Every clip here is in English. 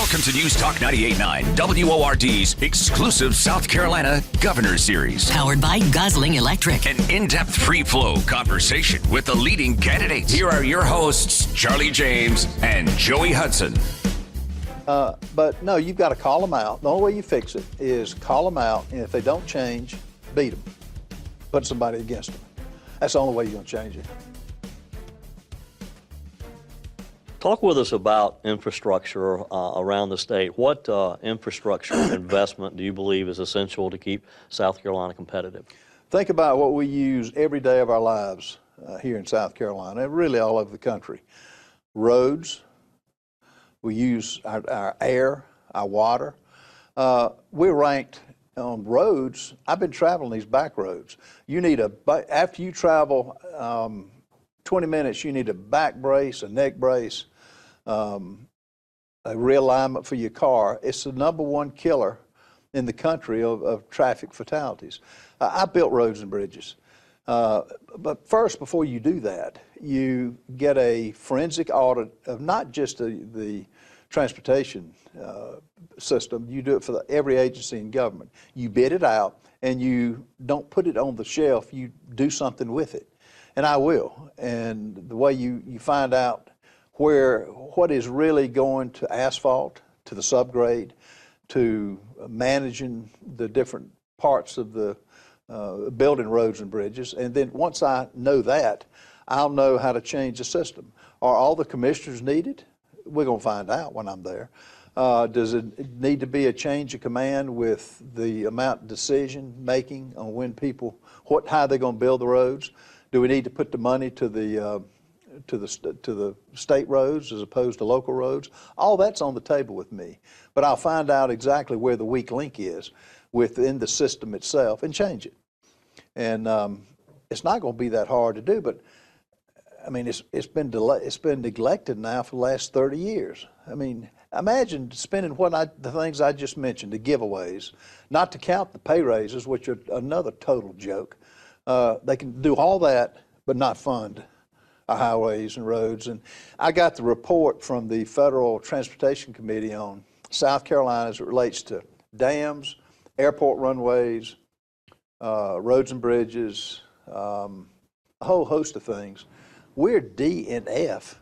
Welcome to News Talk 98.9, WORD's exclusive South Carolina Governor Series. Powered by Gosling Electric. An in-depth free-flow conversation with the leading candidates. Here are your hosts, Charlie James and Joey Hudson. But no, you've got to call them out. The only way you fix it is call them out, and if they don't change, beat them. Put somebody against them. That's the only way you're going to change it. Talk with us about infrastructure around the state. What infrastructure investment do you believe is essential to keep South Carolina competitive? Think about what we use every day of our lives here in South Carolina, and really all over the country. Roads, we use our air, our water. We're ranked on roads. I've been traveling these back roads. You need after you travel 20 minutes, you need a back brace, a neck brace, a realignment for your car. It's the #1 killer in the country of traffic fatalities. I built roads and bridges. But first, before you do that, you get a forensic audit of not just the transportation system. You do it for every agency in government. You bid it out, and you don't put it on the shelf. You do something with it. And I will. And the way you find out what is really going to asphalt, to the subgrade, to managing the different parts of the building roads and bridges. And then once I know that, I'll know how to change the system. Are all the commissioners needed? We're going to find out when I'm there. Does it need to be a change of command with the amount of decision making on when people, how they're going to build the roads? Do we need to put the money to the state roads as opposed to local roads? All that's on the table with me. But I'll find out exactly where the weak link is within the system itself and change it. And it's not going to be that hard to do. But I mean, it's been neglected now for the last 30 years. I mean, imagine spending the things I just mentioned, the giveaways, not to count the pay raises, which are another total joke. They can do all that, but not fund our highways and roads. And I got the report from the Federal Transportation Committee on South Carolina as it relates to dams, airport runways, roads and bridges, a whole host of things. We're D and F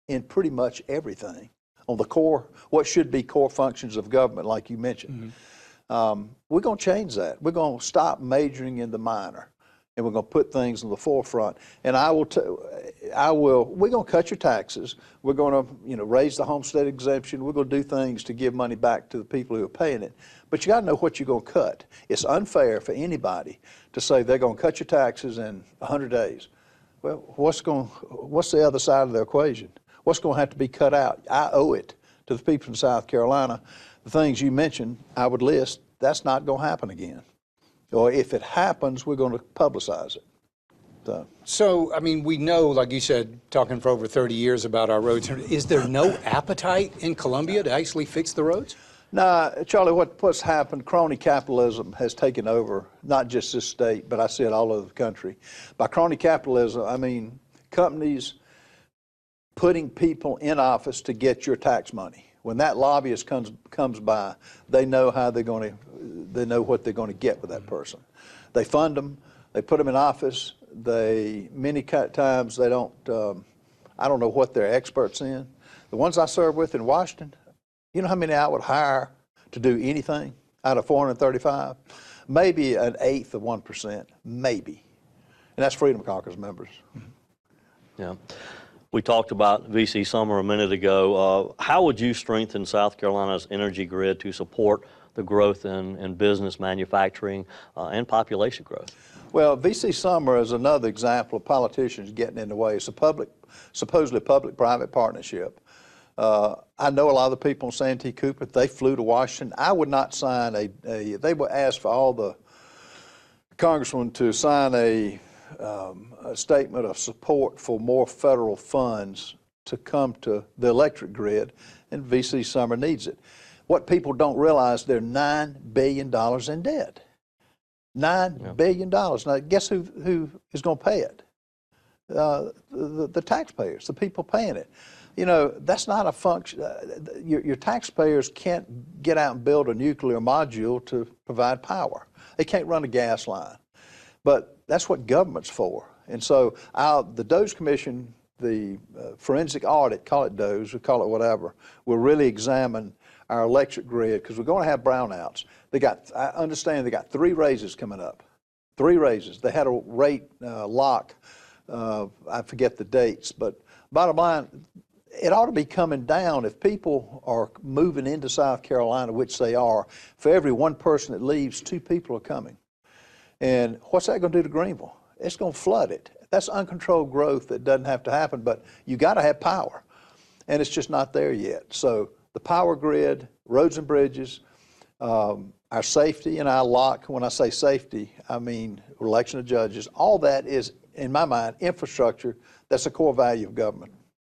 in pretty much everything on the core, what should be core functions of government, like you mentioned. Mm-hmm. We're going to change that. We're going to stop majoring in the minor, and we're going to put things on the forefront. And we're going to cut your taxes. We're going to, raise the homestead exemption. We're going to do things to give money back to the people who are paying it. But you got to know what you're going to cut. It's unfair for anybody to say they're going to cut your taxes in 100 days. Well, what's the other side of the equation? What's going to have to be cut out? I owe it to the people in South Carolina. The things you mentioned, I would list, that's not going to happen again. Or if it happens, we're going to publicize it. So, I mean, we know, like you said, talking for over 30 years about our roads, is there no appetite in Columbia to actually fix the roads? No, Charlie, what's happened, crony capitalism has taken over, not just this state, but I see it all over the country. By crony capitalism, I mean companies putting people in office to get your tax money. When that lobbyist comes by, they know they know what they're going to get with that person. They fund them, they put them in office. Many times they don't. I don't know what they're experts in. The ones I serve with in Washington, you know how many I would hire to do anything out of 435? Maybe an eighth of 1%, maybe, and that's Freedom Caucus members. Yeah. We talked about V.C. Summer a minute ago. How would you strengthen South Carolina's energy grid to support the growth in business, manufacturing, and population growth? Well, V.C. Summer is another example of politicians getting in the way. It's a supposedly public-private partnership. I know a lot of the people in Santee Cooper, they flew to Washington. I would not sign they would ask for all the congressmen to sign a statement of support for more federal funds to come to the electric grid, and V.C. Summer needs it. What people don't realize, they're $9 billion in debt. $9 billion. Now, guess who is going to pay it? The taxpayers, the people paying it. You know, that's not a function. Your taxpayers can't get out and build a nuclear module to provide power. They can't run a gas line. But that's what government's for. And so the DOE's Commission, the forensic audit, call it DOE's, we call it whatever, will really examine our electric grid because we're going to have brownouts. I understand they got 3 raises coming up. 3 raises. They had a rate lock. I forget the dates, but bottom line, it ought to be coming down. If people are moving into South Carolina, which they are, for every 1 person that leaves, 2 people are coming. And what's that going to do to Greenville? It's going to flood it. That's uncontrolled growth that doesn't have to happen, but you got to have power. And it's just not there yet. So the power grid, roads and bridges, our safety and our lock, when I say safety, I mean election of judges, all that is, in my mind, infrastructure. That's a core value of government.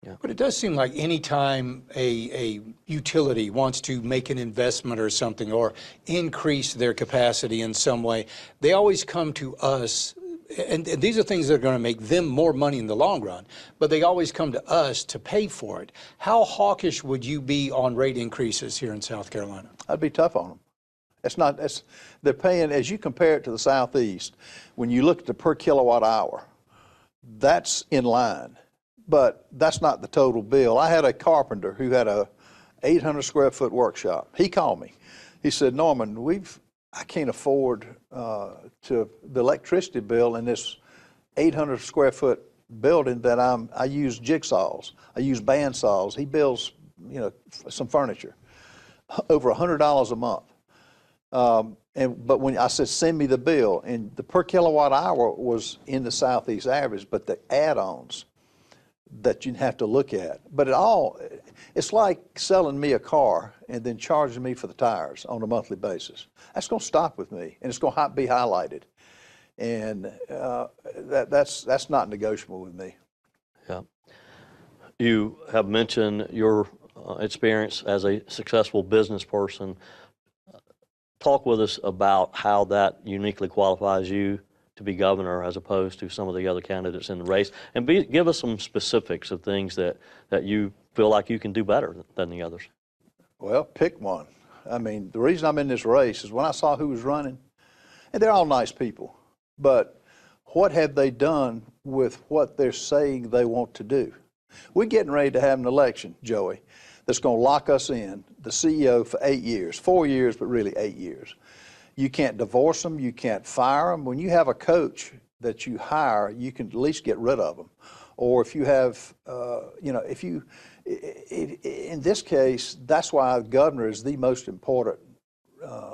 Yeah. But it does seem like any time a utility wants to make an investment or something or increase their capacity in some way, they always come to us, and these are things that are going to make them more money in the long run, but they always come to us to pay for it. How hawkish would you be on rate increases here in South Carolina? I'd be tough on them. They're paying, as you compare it to the Southeast, when you look at the per kilowatt hour, that's in line. But that's not the total bill. I had a carpenter who had a 800 square foot workshop. He called me. He said, Norman, I can't afford the electricity bill in this 800 square foot building that I use jigsaws. I use band saws. He builds, some furniture, over $100 a month. But when I said, send me the bill, and the per kilowatt hour was in the Southeast average, but the add-ons that you have to look at. But it's like selling me a car and then charging me for the tires on a monthly basis. That's going to stop with me, and it's going to be highlighted. And that's not negotiable with me. Yeah. You have mentioned your experience as a successful business person. Talk with us about how that uniquely qualifies you to be governor as opposed to some of the other candidates in the race, and give us some specifics of things that you feel like you can do better than the others. Well, pick one. I mean, the reason I'm in this race is when I saw who was running, and they're all nice people, but what have they done with what they're saying they want to do? We're getting ready to have an election, Joey, that's going to lock us in, the CEO, for 8 years, 4 years, but really 8 years. You can't divorce them. You can't fire them. When you have a coach that you hire, you can at least get rid of them. Or if you have, in this case, that's why governor is the most important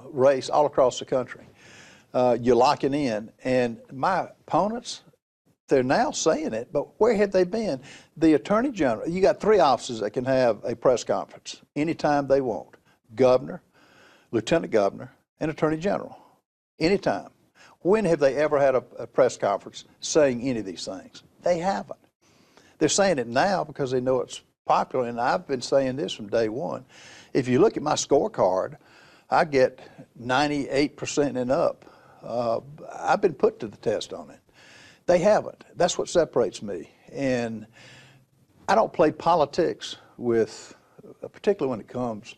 race all across the country. You're locking in. And my opponents, they're now saying it, but where have they been? The Attorney General, you got 3 offices that can have a press conference anytime they want. Governor, Lieutenant Governor, and Attorney General, anytime. When have they ever had a press conference saying any of these things? They haven't. They're saying it now because they know it's popular, and I've been saying this from day one. If you look at my scorecard, I get 98% and up. I've been put to the test on it. They haven't. That's what separates me. And I don't play politics with, particularly when it comes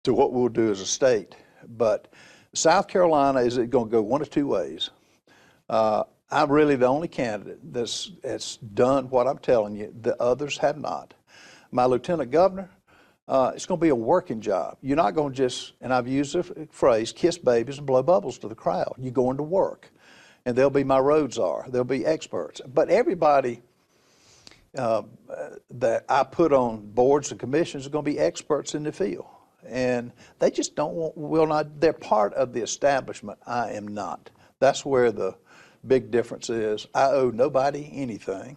to what we'll do as a state. But South Carolina is going to go one of 2 ways. I'm really the only candidate that's done what I'm telling you. The others have not. My lieutenant governor, it's going to be a working job. You're not going to just, and I've used the phrase, kiss babies and blow bubbles to the crowd. You're going to work. And they'll be my road czar. They'll be experts. But everybody that I put on boards and commissions are going to be experts in the field. And they just will not, they're part of the establishment. I am not. That's where the big difference is. I owe nobody anything,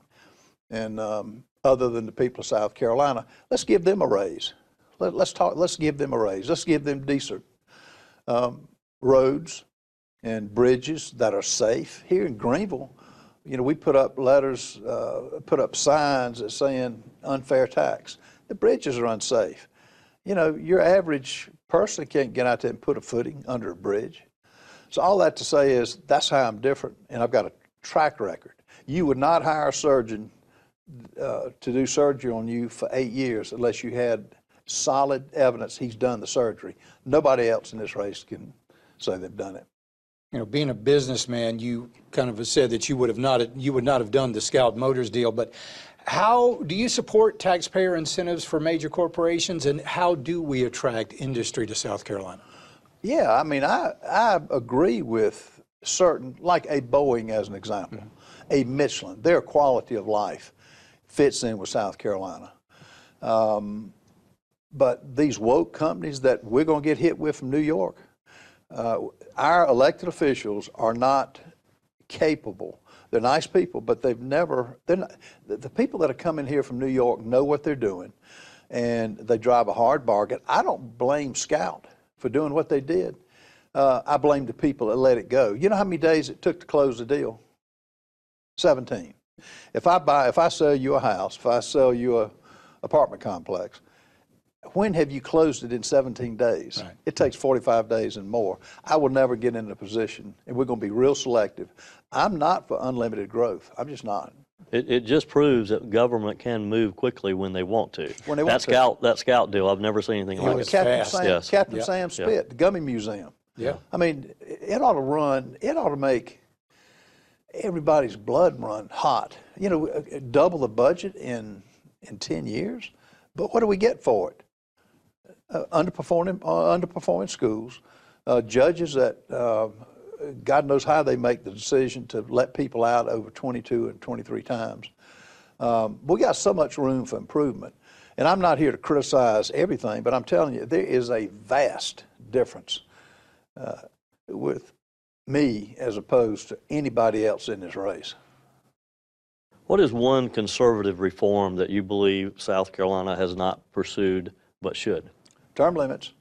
and other than the people of South Carolina. Let's give them a raise. Let's give them a raise. Let's give them decent roads and bridges that are safe. Here in Greenville, we put up letters, put up signs that saying unfair tax. The bridges are unsafe. Your average person can't get out there and put a footing under a bridge. So all that to say is that's how I'm different, and I've got a track record. You would not hire a surgeon to do surgery on you for 8 years unless you had solid evidence he's done the surgery. Nobody else in this race can say they've done it. You know, being a businessman, you kind of said that you would not have done the Scout Motors deal, but how do you support taxpayer incentives for major corporations, and how do we attract industry to South Carolina? Yeah, I mean, I agree with certain, like a Boeing as an example, a Michelin, their quality of life fits in with South Carolina. But these woke companies that we're going to get hit with from New York, our elected officials are not capable. They're nice people, but they're not, the people that are coming here from New York know what they're doing, and they drive a hard bargain. I don't blame Scout for doing what they did. I blame the people that let it go. You know how many days it took to close the deal? 17. If I sell you a house, if I sell you a apartment complex, when have you closed it in 17 days? Right. It takes 45 days and more. I will never get in a position, and we're going to be real selective. I'm not for unlimited growth. I'm just not. It just proves that government can move quickly when they want to. When they want that Scout deal, I've never seen anything like it. Captain Sam Spit, the Gummy Museum. Yeah. I mean, it ought to make everybody's blood run hot. You know, double the budget in 10 years. But what do we get for it? Underperforming schools, judges that God knows how they make the decision to let people out over 22 and 23 times. We got so much room for improvement. And I'm not here to criticize everything, but I'm telling you, there is a vast difference with me as opposed to anybody else in this race. What is one conservative reform that you believe South Carolina has not pursued but should? Term limits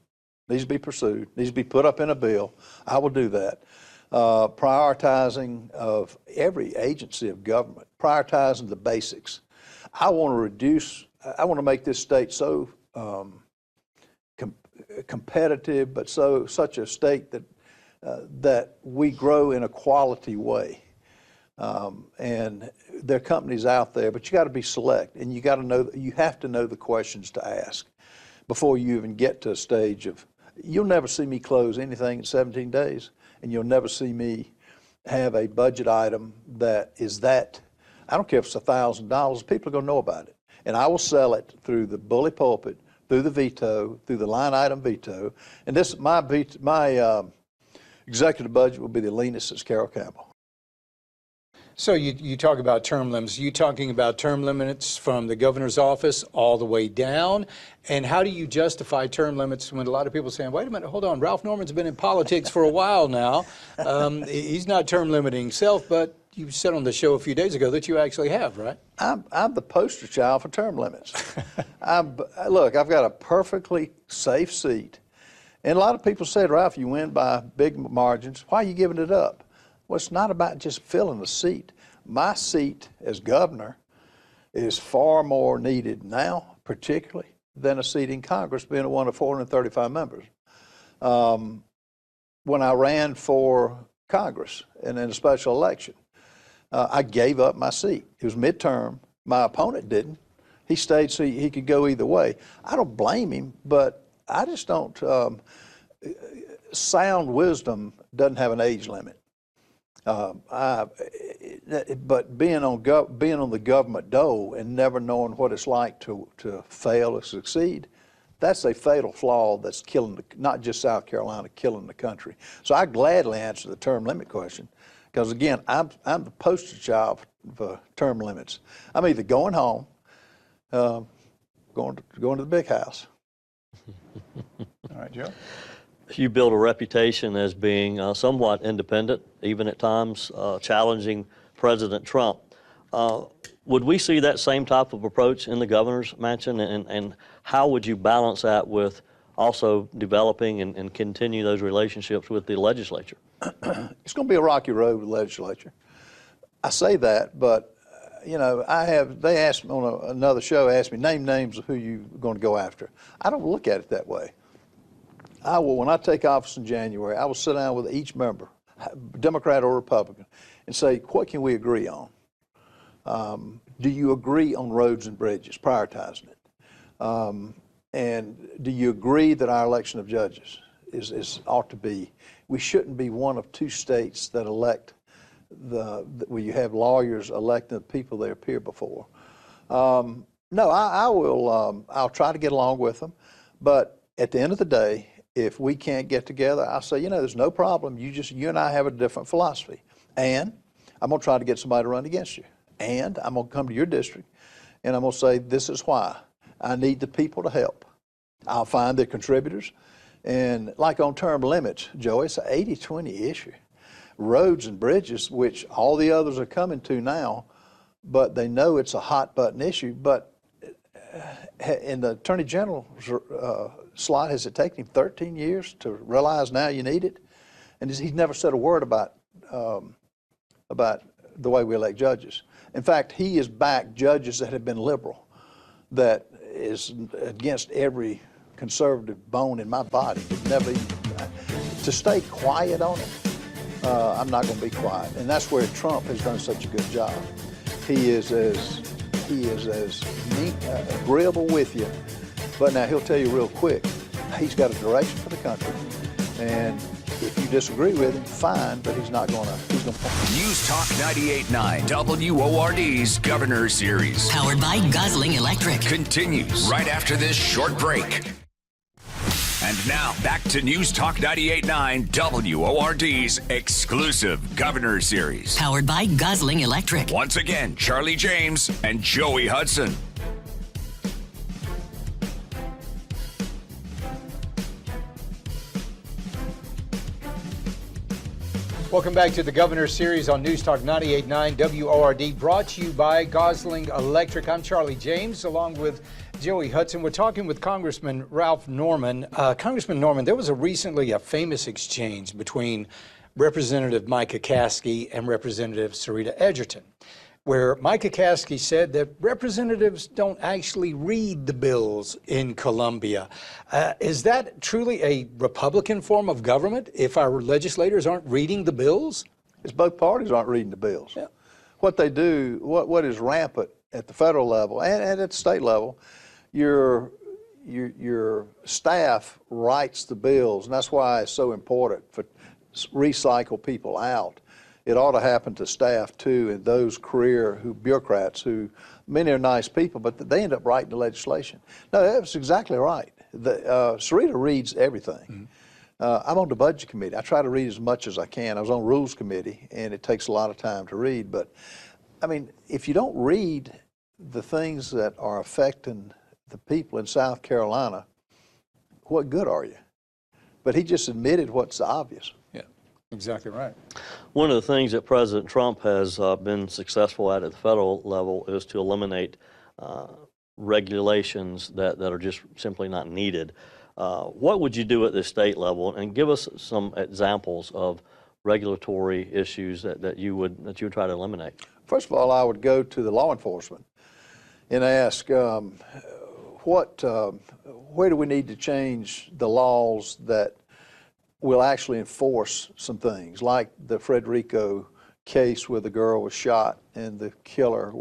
needs to be pursued, needs to be put up in a bill. I will do that. Prioritizing of every agency of government, prioritizing the basics. I want to make this state so competitive, but such a state that we grow in a quality way. And there are companies out there, but you got to be select, and you have to know the questions to ask before you even get to a stage of. You'll never see me close anything in 17 days, and you'll never see me have a budget item that is that. I don't care if it's $1,000. People are going to know about it, and I will sell it through the bully pulpit, through the veto, through the line item veto, and this my executive budget will be the leanest since Carroll Campbell. So you talk about term limits. You talking about term limits from the governor's office all the way down? And how do you justify term limits when a lot of people are saying, wait a minute, hold on, Ralph Norman's been in politics for a while now. He's not term limiting himself, but you said on the show a few days ago that you actually have, right? I'm the poster child for term limits. Look, I've got a perfectly safe seat. And a lot of people said, Ralph, you win by big margins. Why are you giving it up? Well, it's not about just filling the seat. My seat as governor is far more needed now, particularly, than a seat in Congress, being one of 435 members. When I ran for Congress and in a special election, I gave up my seat. It was midterm. My opponent didn't. He stayed so he could go either way. I don't blame him, but I just don't. Sound wisdom doesn't have an age limit. But being on the government dole and never knowing what it's like to fail or succeed, that's a fatal flaw that's killing not just South Carolina, killing the country. So I gladly answer the term limit question, because again, I'm the poster child for term limits. I'm either going home, going to the big house. All right, Joe. You build a reputation as being somewhat independent, even at times challenging President Trump. Would we see that same type of approach in the governor's mansion? And how would you balance that with also developing and continue those relationships with the legislature? It's going to be a rocky road with the legislature. I say that, but you know, they asked me on another show, name names of who you're going to go after. I don't look at it that way. When I take office in January, I will sit down with each member, Democrat or Republican, and say, what can we agree on? do you agree on roads and bridges, prioritizing it? And do you agree that our election of judges ought to be, we shouldn't be one of two states that elect where you have lawyers electing the people they appear before. No, I will, I'll try to get along with them, but at the end of the day, if we can't get together, I'll say, there's no problem. You and I have a different philosophy. And I'm going to try to get somebody to run against you. And I'm going to come to your district, and I'm going to say, this is why. I need the people to help. I'll find the contributors. And like on term limits, Joe, it's an 80-20 issue. Roads and bridges, which all the others are coming to now, but they know it's a hot button issue. But in the Attorney General's slot, has it taken him 13 years to realize now you need it? And he's never said a word about the way we elect judges. In fact, he has backed judges that have been liberal, that is against every conservative bone in my body. Never even, to stay quiet on it, I'm not going to be quiet. And that's where Trump has done such a good job. He is as agreeable with you, but now he'll tell you real quick, he's got a direction for the country, and if you disagree with him, fine, but he's going to. News Talk 98.9 WORD's Governor Series. Powered by Gosling Electric. Continues right after this short break. And now, back to News Talk 98.9 WORD's exclusive Governor Series. Powered by Gosling Electric. Once again, Charlie James and Joey Hudson. Welcome back to the Governor Series on News Talk 98.9 WORD, brought to you by Gosling Electric. I'm Charlie James, along with Joey Hudson. We're talking with Congressman Ralph Norman. Congressman Norman, there was recently a famous exchange between Representative Micah Caskey and Representative Sarita Edgerton, where Micah Caskey said that representatives don't actually read the bills in Columbia. Is that truly a Republican form of government if our legislators aren't reading the bills? It's both parties aren't reading the bills. Yeah. What they do, what is rampant at the federal level and at the state level, your staff writes the bills, and that's why it's so important for recycle people out. It ought to happen to staff too, and those bureaucrats who, many are nice people, but they end up writing the legislation. No, that's exactly right. Sarita reads everything. Mm-hmm. I'm on the budget committee. I try to read as much as I can. I was on rules committee, and it takes a lot of time to read. But I mean, if you don't read the things that are affecting the people in South Carolina, what good are you? But he just admitted what's obvious. Exactly right. One of the things that President Trump has been successful at the federal level is to eliminate regulations that are just simply not needed. What would you do at the state level? And give us some examples of regulatory issues that you would try to eliminate. First of all, I would go to the law enforcement and ask, where do we need to change the laws that will actually enforce some things, like the Frederico case where the girl was shot and the killer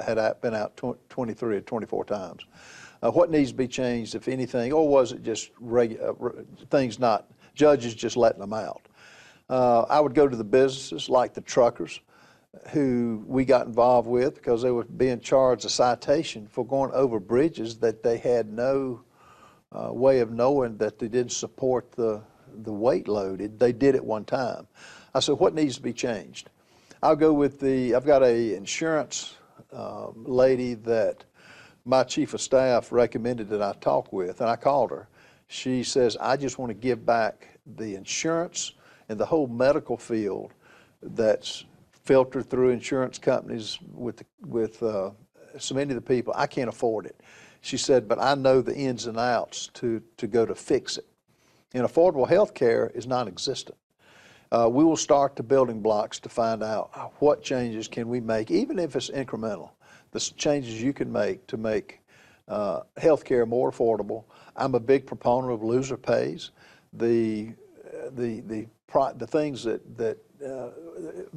had been out 23 or 24 times. What needs to be changed, if anything, or was it just judges just letting them out? I would go to the businesses like the truckers who we got involved with because they were being charged a citation for going over bridges that they had no way of knowing that they didn't support the weight load. They did it one time. I said, what needs to be changed? I'll go with I've got a insurance lady that my chief of staff recommended that I talk with, and I called her. She says, I just want to give back the insurance and the whole medical field that's filtered through insurance companies with so many of the people. I can't afford it. She said, but I know the ins and outs to go to fix it. And affordable health care is non-existent. We will start the building blocks to find out what changes can we make, even if it's incremental, the changes you can make to make health care more affordable. I'm a big proponent of loser pays. The things that the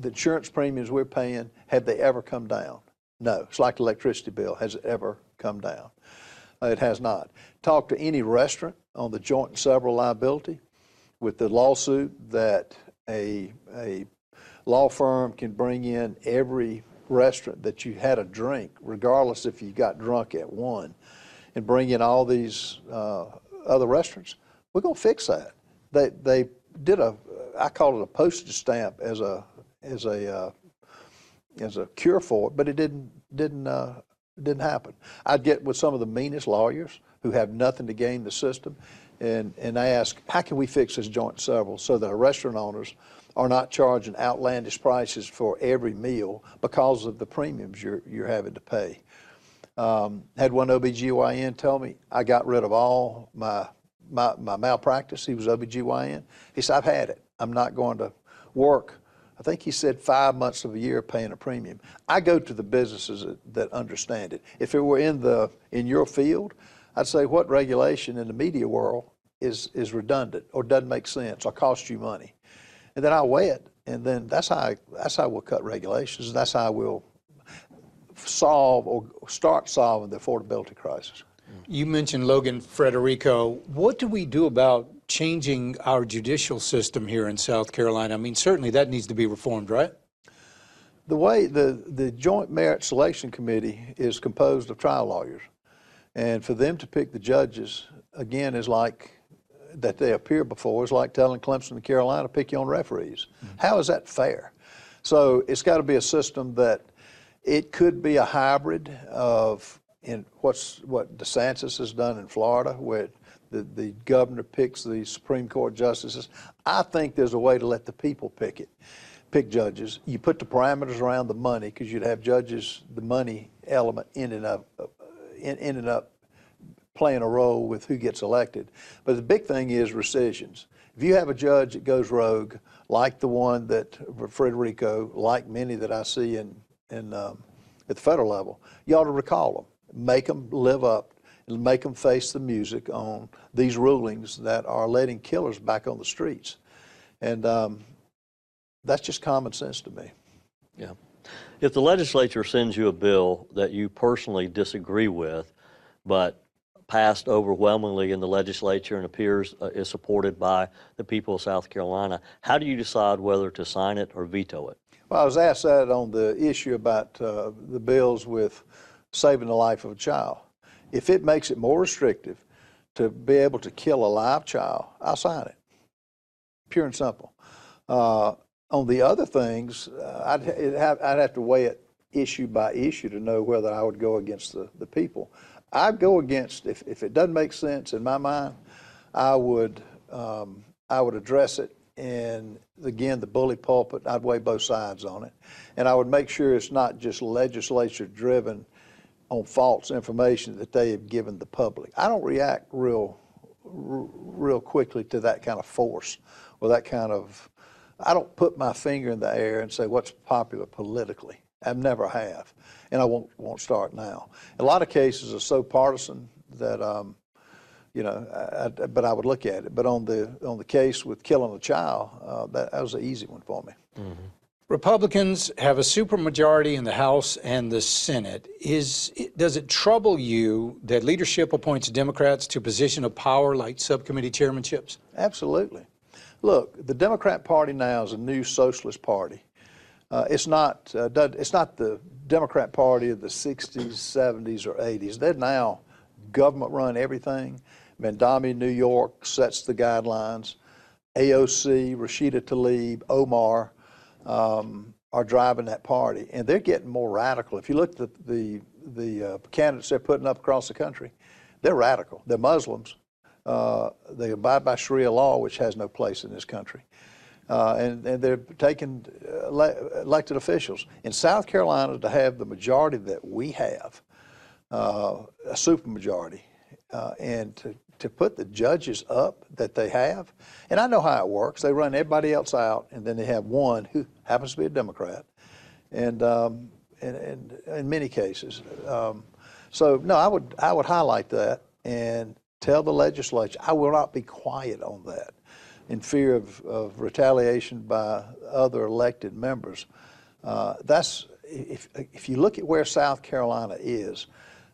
insurance premiums we're paying, have they ever come down? No. It's like the electricity bill. Has it ever come down? It has not. Talk to any restaurant on the joint and several liability with the lawsuit that a law firm can bring in every restaurant that you had a drink, regardless if you got drunk at one, and bring in all these other restaurants. We're going to fix that. They did I call it a postage stamp as a cure for it, but it didn't happen. I'd get with some of the meanest lawyers who have nothing to gain the system, and I ask, how can we fix this joint and several so that our restaurant owners are not charging outlandish prices for every meal because of the premiums you're having to pay. Had one OBGYN tell me, I got rid of all my malpractice. He was OBGYN. He said, I've had it. I'm not going to work. I think he said 5 months of a year paying a premium. I go to the businesses that understand it. If it were in your field, I'd say what regulation in the media world is redundant or doesn't make sense or costs you money. And then I'll weigh it, and then that's how we'll cut regulations. That's how we'll solve or start solving the affordability crisis. You mentioned Logan Frederico. What do we do about changing our judicial system here in South Carolina? I mean, certainly that needs to be reformed, right? The way the Joint Merit Selection Committee is composed of trial lawyers, and for them to pick the judges, again, is like that they appear before is like telling Clemson and Carolina, pick your own referees. Mm-hmm. How is that fair? So it's got to be a system that it could be a hybrid of what DeSantis has done in Florida, where the governor picks the Supreme Court justices. I think there's a way to let the people pick judges. You put the parameters around the money, because you'd have judges, the money element ending up playing a role with who gets elected. But the big thing is rescissions. If you have a judge that goes rogue, like the one that Frederico, like many that I see at the federal level, you ought to recall them, make them live up, and make them face the music on these rulings that are letting killers back on the streets. And that's just common sense to me. Yeah. If the legislature sends you a bill that you personally disagree with, but passed overwhelmingly in the legislature and appears is supported by the people of South Carolina, how do you decide whether to sign it or veto it? Well, I was asked that on the issue about the bills with saving the life of a child. If it makes it more restrictive to be able to kill a live child, I'll sign it. Pure and simple. On the other things, I'd have to weigh it issue by issue to know whether I would go against the people. I'd go against, if it doesn't make sense in my mind, I would address it, and again, the bully pulpit, I'd weigh both sides on it. And I would make sure it's not just legislature driven on false information that they have given the public. I don't react real quickly to that kind of force or that kind of, I don't put my finger in the air and say what's popular politically. I never have, and I won't start now. A lot of cases are so partisan that, but I would look at it. But on the case with killing a child, that was an easy one for me. Mm-hmm. Republicans have a supermajority in the House and the Senate. Does it trouble you that leadership appoints Democrats to position of power like subcommittee chairmanships? Absolutely. Look, the Democrat Party now is a new socialist party. It's not the Democrat Party of the 60s, 70s, or 80s. They're now government-run everything. Mandami, New York, sets the guidelines. AOC, Rashida Tlaib, Omar are driving that party, and they're getting more radical. If you look at the candidates they're putting up across the country, they're radical. They're Muslims. They abide by Sharia law, which has no place in this country. And they're taking elected officials. In South Carolina, to have the majority that we have, a supermajority, and to put the judges up that they have, and I know how it works. They run everybody else out, and then they have one who happens to be a Democrat, and in many cases. So no, I would highlight that and tell the legislature I will not be quiet on that, in fear of retaliation by other elected members. if you look at where South Carolina is,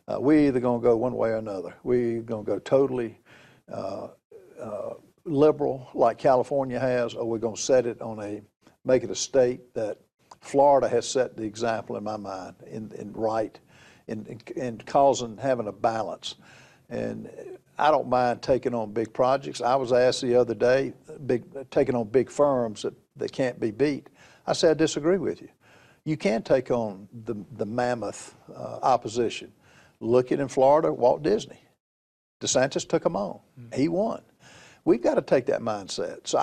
we're either going to go one way or another. We're going to go totally liberal like California has, or we're going to set it on make it a state that Florida has set the example in my mind in having a balance. And I don't mind taking on big projects. I was asked the other day, taking on big firms that can't be beat. I said, I disagree with you. You can take on the mammoth opposition. Look at in Florida, Walt Disney. DeSantis took them on. He won. We've got to take that mindset. So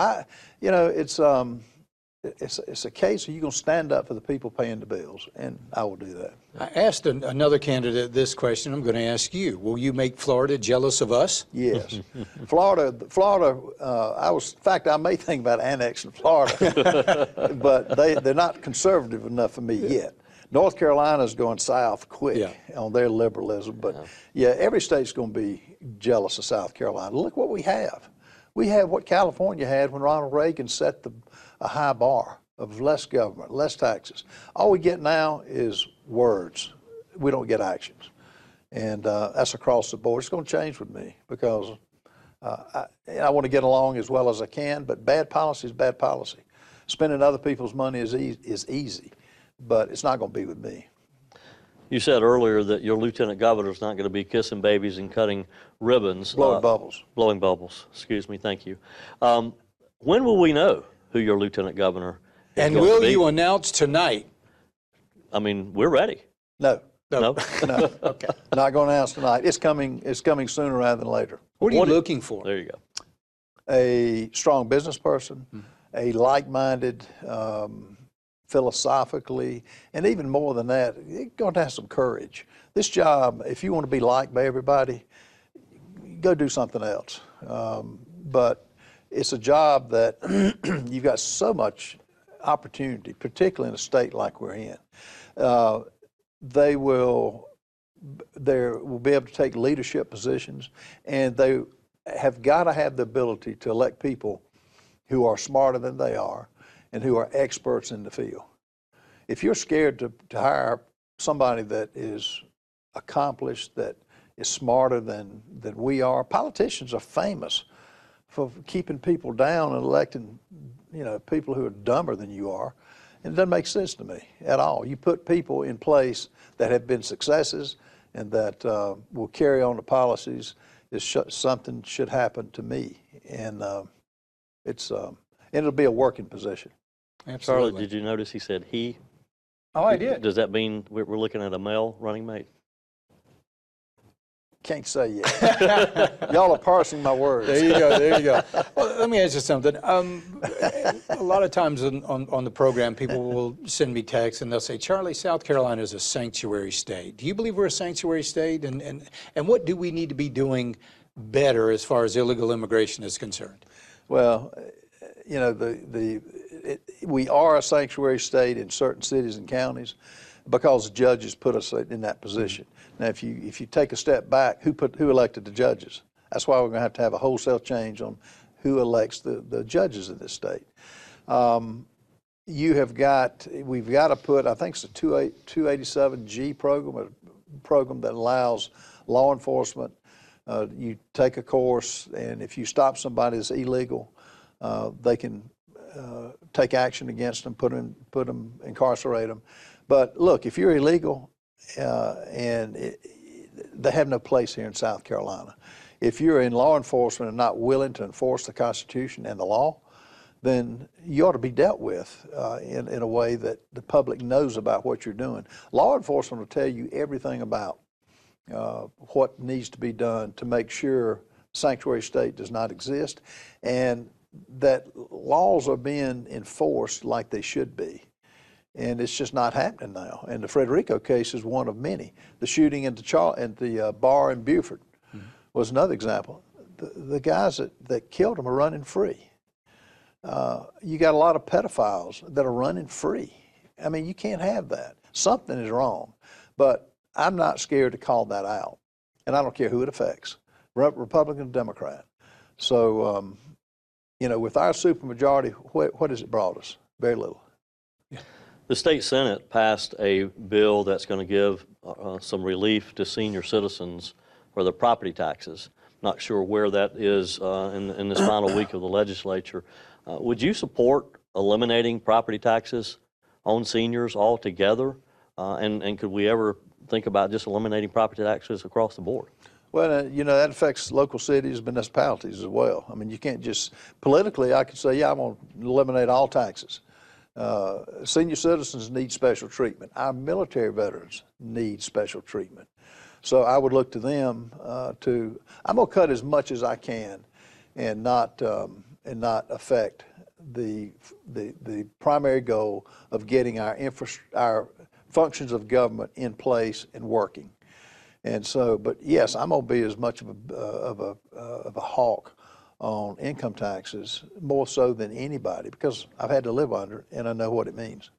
it's a case of you're going to stand up for the people paying the bills, and I will do that. I asked another candidate this question. I'm going to ask you. Will you make Florida jealous of us? Yes. Florida, in fact, I may think about annexing Florida, but they're not conservative enough for me yet. North Carolina's going south quick on their liberalism, but every state's going to be jealous of South Carolina. Look what we have. We have what California had when Ronald Reagan set a high bar of less government, less taxes. All we get now is words. We don't get actions. And that's across the board. It's going to change with me because I want to get along as well as I can, but bad policy is bad policy. Spending other people's money is easy, but it's not going to be with me. You said earlier that your lieutenant governor's not going to be kissing babies and cutting ribbons. Blowing bubbles. Blowing bubbles. Excuse me. Thank you. When will we know who your lieutenant governor is and going to be? will you announce tonight? I mean, we're ready. No. No? No. Okay. Not going to announce tonight. It's coming sooner rather than later. What are you looking for? There you go. A strong business person, a like-minded, philosophically, and even more than that, you're going to have some courage. This job, if you want to be liked by everybody, go do something else. But it's a job that you've got so much opportunity, particularly in a state like we're in. They will be able to take leadership positions, and they have got to have the ability to elect people who are smarter than they are and who are experts in the field. If you're scared to hire somebody that is accomplished, that is smarter than we are, politicians are famous for keeping people down and electing, people who are dumber than you are. And it doesn't make sense to me at all. You put people in place that have been successes and that will carry on the policies. Something should happen to me, and it'll be a working position. Absolutely. Charlotte, did you notice he said he? Oh, I did. Does that mean we're looking at a male running mate? Can't say yet. Y'all are parsing my words. There you go. There you go. Well, let me ask you something. A lot of times on the program, people will send me texts and they'll say, Charlie, South Carolina is a sanctuary state. Do you believe we're a sanctuary state? And what do we need to be doing better as far as illegal immigration is concerned? Well, we are a sanctuary state in certain cities and counties because judges put us in that position. Now, if you take a step back, who elected the judges? That's why we're going to have a wholesale change on who elects the judges in this state. We've got to put, I think it's a 287G program, a program that allows law enforcement. You take a course, and if you stop somebody that's illegal, they can take action against them, put them, incarcerate them. But look, if you're illegal, they have no place here in South Carolina. If you're in law enforcement and not willing to enforce the Constitution and the law, then you ought to be dealt with in a way that the public knows about what you're doing. Law enforcement will tell you everything about what needs to be done to make sure sanctuary state does not exist and that laws are being enforced like they should be. And it's just not happening now. And the Frederico case is one of many. The shooting at the bar in Beaufort was another example. The guys that killed him are running free. You got a lot of pedophiles that are running free. I mean, you can't have that. Something is wrong. But I'm not scared to call that out. And I don't care who it affects, Republican or Democrat. So, with our supermajority, what has it brought us? Very little. The state Senate passed a bill that's going to give some relief to senior citizens for their property taxes. Not sure where that is in this final week of the legislature. Would you support eliminating property taxes on seniors altogether? And could we ever think about just eliminating property taxes across the board? Well, you know, that affects local cities, municipalities as well. I mean, you can't just, politically, I could say, yeah, I'm going to eliminate all taxes. Senior citizens need special treatment. Our military veterans need special treatment. So I would look to them I'm going to cut as much as I can and not affect the primary goal of getting our functions of government in place and working. And so, but yes, I'm going to be as much of a hawk on income taxes, more so than anybody, because I've had to live under it and I know what it means.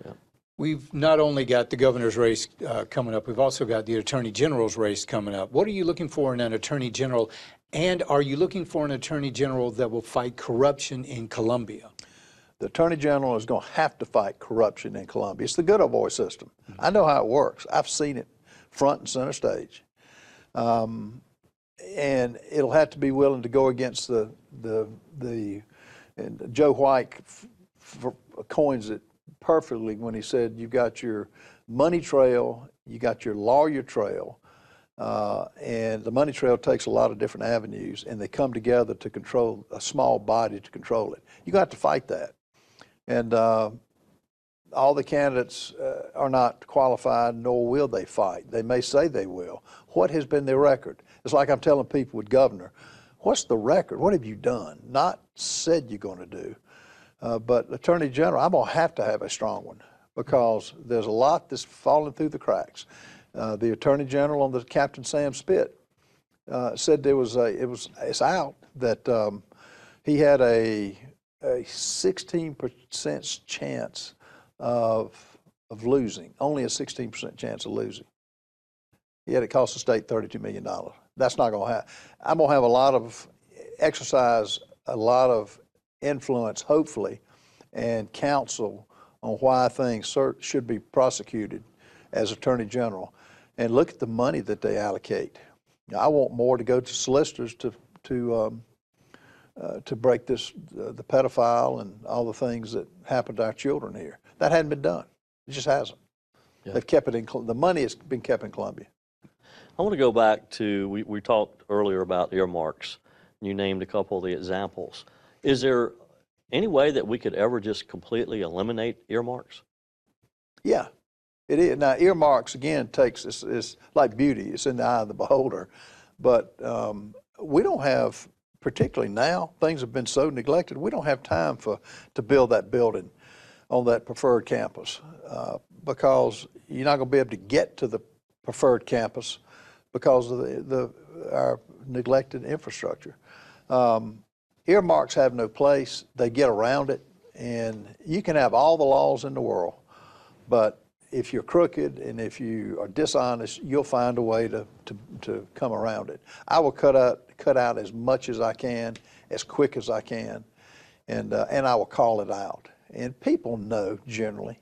Yeah. We've not only got the governor's race coming up, we've also got the attorney general's race coming up. What are you looking for in an attorney general? And are you looking for an attorney general that will fight corruption in Columbia? The attorney general is going to have to fight corruption in Columbia. It's the good old boy system. I know how it works. I've seen it front and center stage. And it'll have to be willing to go against and Joe White coins it perfectly when he said, you've got your money trail, you got your lawyer trail, and the money trail takes a lot of different avenues, and they come together to control a small body to control it. You got to fight that. And all the candidates are not qualified, nor will they fight. They may say they will. What has been their record? It's like I'm telling people with governor, what's the record? What have you done? Not said you're going to do. But Attorney General, I'm going to have a strong one because there's a lot that's falling through the cracks. The Attorney General on the Captain Sam Spit said it's out that he had a 16% chance of losing, only a 16% chance of losing. Yet it cost the state $32 million. That's not going to happen. I'm going to have exercise a lot of influence, hopefully, and counsel on why things should be prosecuted as Attorney General. And look at the money that they allocate. I want more to go to solicitors to break the pedophile and all the things that happen to our children here. That hadn't been done. It just hasn't. Yeah. They've kept it the money has been kept in Columbia. I want to go back to, we talked earlier about earmarks. You named a couple of the examples. Is there any way that we could ever just completely eliminate earmarks? Yeah, it is. Now, earmarks, again, it's like beauty. It's in the eye of the beholder. But we don't have, particularly now, things have been so neglected, we don't have time to build that building on that preferred campus because you're not going to be able to get to the preferred campus because of our neglected infrastructure. Earmarks have no place. They get around it, and you can have all the laws in the world, but if you're crooked and if you are dishonest, you'll find a way to come around it. I will cut out as much as I can, as quick as I can, and I will call it out. And people know generally.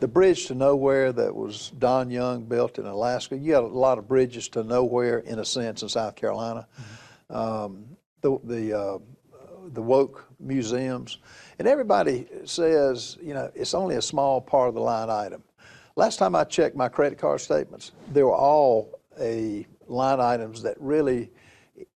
The bridge to nowhere that was Don Young built in Alaska, you got a lot of bridges to nowhere in a sense in South Carolina. The woke museums, and everybody says, you know, it's only a small part of the line item. Last time I checked my credit card statements, they were all line items that really,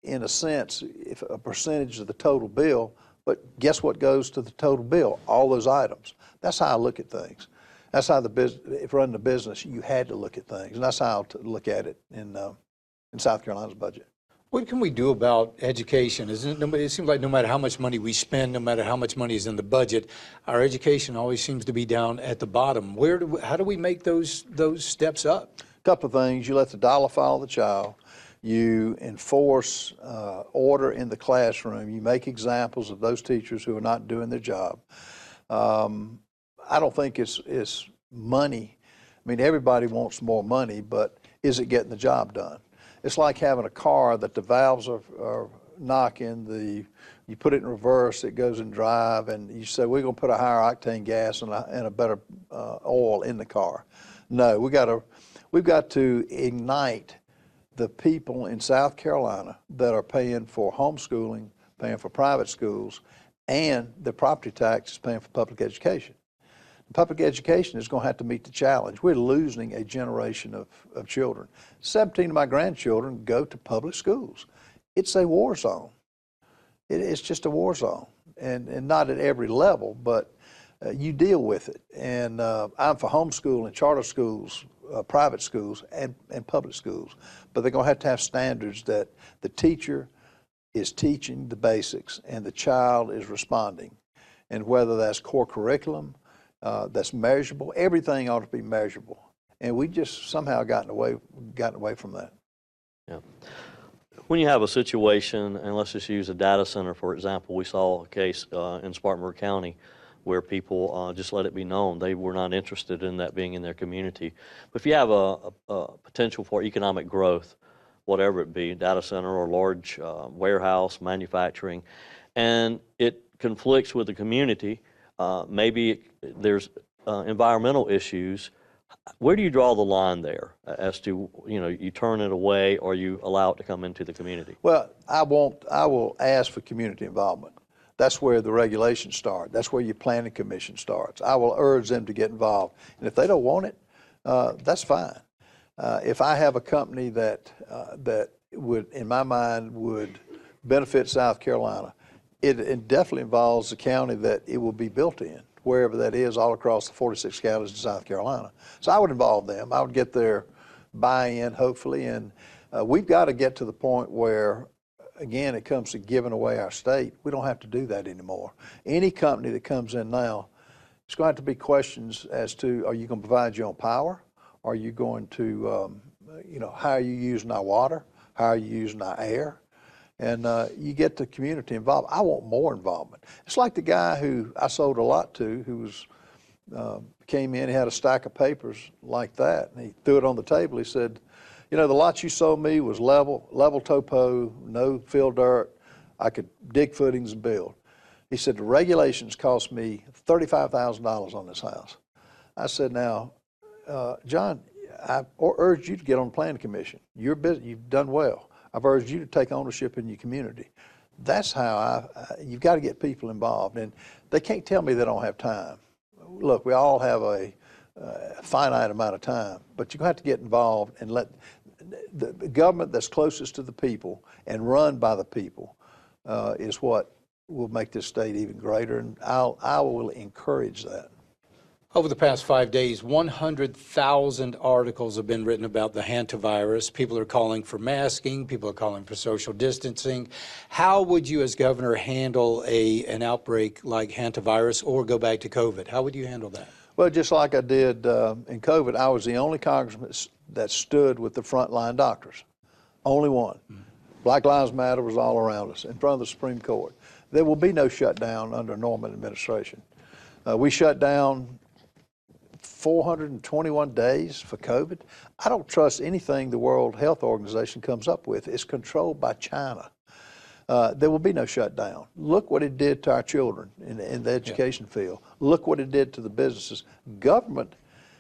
in a sense, if a percentage of the total bill, but guess what goes to the total bill? All those items. That's how I look at things. That's how if running a business, you had to look at things, and that's how I look at it in South Carolina's budget. What can we do about education? It seems like no matter how much money we spend, no matter how much money is in the budget, our education always seems to be down at the bottom. How do we make those steps up? A couple of things. You let the dollar follow the child. You enforce order in the classroom. You make examples of those teachers who are not doing their job. I don't think it's money. I mean, everybody wants more money, but is it getting the job done? It's like having a car that the valves are knock in you put it in reverse, it goes in drive, and you say, we're going to put a higher octane gas and a better oil in the car. No, we've got to ignite the people in South Carolina that are paying for homeschooling, paying for private schools, and the property tax is paying for public education. Public education is going to have to meet the challenge. We're losing a generation of children. 17 of my grandchildren go to public schools. It's a war zone. It's just a war zone, and not at every level, but you deal with it. And I'm for homeschooling, charter schools, private schools, and public schools. But they're going to have standards that the teacher is teaching the basics and the child is responding. And whether that's core curriculum, that's measurable, everything ought to be measurable. And we just somehow gotten away from that. Yeah. When you have a situation, and let's just use a data center, for example, we saw a case in Spartanburg County where people just let it be known they were not interested in that being in their community. But if you have a potential for economic growth, whatever it be, data center or large warehouse, manufacturing, and it conflicts with the community, maybe there's environmental issues. Where do you draw the line there as to, you turn it away or you allow it to come into the community? Well, I will ask for community involvement. That's where the regulations start. That's where your planning commission starts. I will urge them to get involved. And if they don't want it, that's fine. If I have a company that would, in my mind, would benefit South Carolina, it definitely involves the county that it will be built in, wherever that is, all across the 46 counties in South Carolina. So I would involve them. I would get their buy-in, hopefully, and we've got to get to the point where, again, it comes to giving away our state. We don't have to do that anymore. Any company that comes in now, it's going to have to be questions as to, are you going to provide your own power? Are you going to, how are you using our water? How are you using our air? And you get the community involved. I want more involvement. It's like the guy who I sold a lot to, who came in, he had a stack of papers like that, and he threw it on the table. He said, the lot you sold me was level topo, no fill dirt. I could dig footings and build. He said, the regulations cost me $35,000 on this house. I said, now, John, I urge you to get on the planning commission. You're busy, you've done well. I've urged you to take ownership in your community. That's how you've got to get people involved. And they can't tell me they don't have time. Look, we all have a finite amount of time, but you have to get involved and let the government that's closest to the people and run by the people is what will make this state even greater. And I will encourage that. Over the past 5 days, 100,000 articles have been written about the hantavirus. People are calling for masking. People are calling for social distancing. How would you, as governor, handle an outbreak like hantavirus or go back to COVID? How would you handle that? Well, just like I did in COVID, I was the only congressman that stood with the frontline doctors. Only one. Mm-hmm. Black Lives Matter was all around us in front of the Supreme Court. There will be no shutdown under a Norman administration. We shut down 421 days for COVID. I don't trust anything the World Health Organization comes up with. It's controlled by China. There will be no shutdown. Look what it did to our children in the education field. Look what it did to the businesses. Government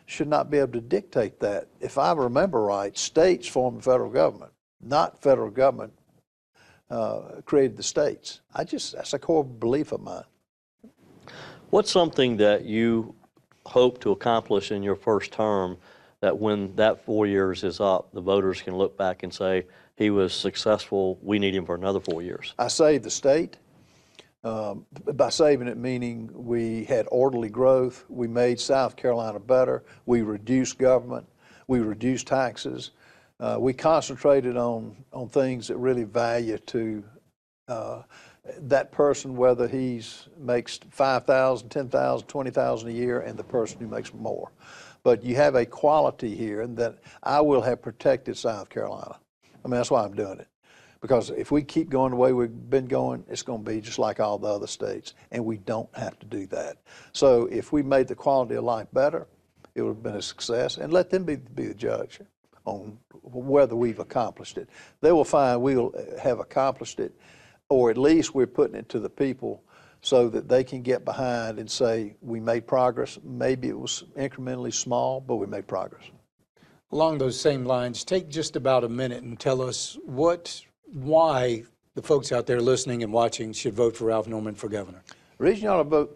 should not be able to dictate that. If I remember right, states formed the federal government, not federal government created the states. That's a core belief of mine. What's something that you hope to accomplish in your first term that when that 4 years is up, the voters can look back and say, he was successful, we need him for another 4 years? I saved the state. By saving it, meaning we had orderly growth, we made South Carolina better, we reduced government, we reduced taxes, we concentrated on things that really value to that person, whether he makes $5,000, $10,000, $20,000 a year, and the person who makes more. But you have a quality here, and that I will have protected South Carolina. I mean, that's why I'm doing it. Because if we keep going the way we've been going, it's going to be just like all the other states, and we don't have to do that. So if we made the quality of life better, it would have been a success, and let them be the judge on whether we've accomplished it. They will find we'll have accomplished it. or at least we're putting it to the people so that they can get behind and say, we made progress. Maybe it was incrementally small, but we made progress. Along those same lines, take just about a minute and tell us why the folks out there listening and watching should vote for Ralph Norman for governor. The reason you ought to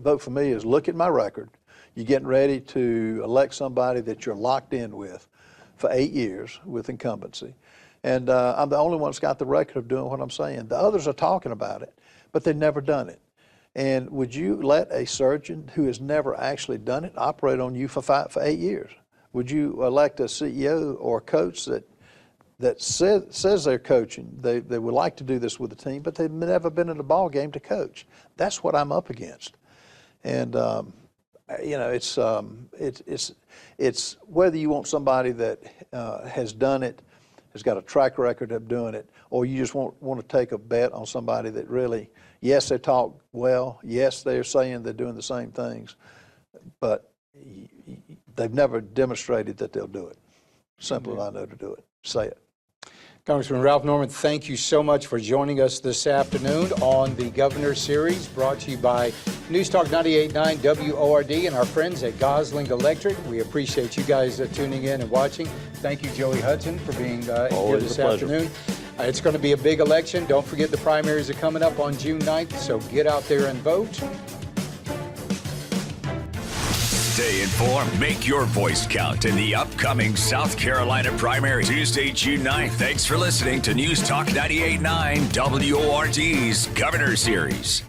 vote for me is look at my record. You're getting ready to elect somebody that you're locked in with for 8 years with incumbency. And I'm the only one that's got the record of doing what I'm saying. The others are talking about it, but they've never done it. And would you let a surgeon who has never actually done it operate on you for 8 years? Would you elect a CEO or a coach that says they're coaching, they would like to do this with the team, but they've never been in a ball game to coach? That's what I'm up against. And you know, it's whether you want somebody that has done it, has got a track record of doing it, or you just want to take a bet on somebody that really, yes, they talk well, yes, they're saying they're doing the same things, but they've never demonstrated that they'll do it. Simple as I know to do it. Say it. Congressman Ralph Norman, thank you so much for joining us this afternoon on the Governor Series, brought to you by News Talk 98.9 WORD and our friends at Gosling Electric. We appreciate you guys tuning in and watching. Thank you, Joey Hudson, for being here this afternoon. It's going to be a big election. Don't forget the primaries are coming up on June 9th, so get out there and vote. Stay informed. Make your voice count in the upcoming South Carolina primary, Tuesday, June 9th. Thanks for listening to News Talk 98.9 WORD's Governor Series.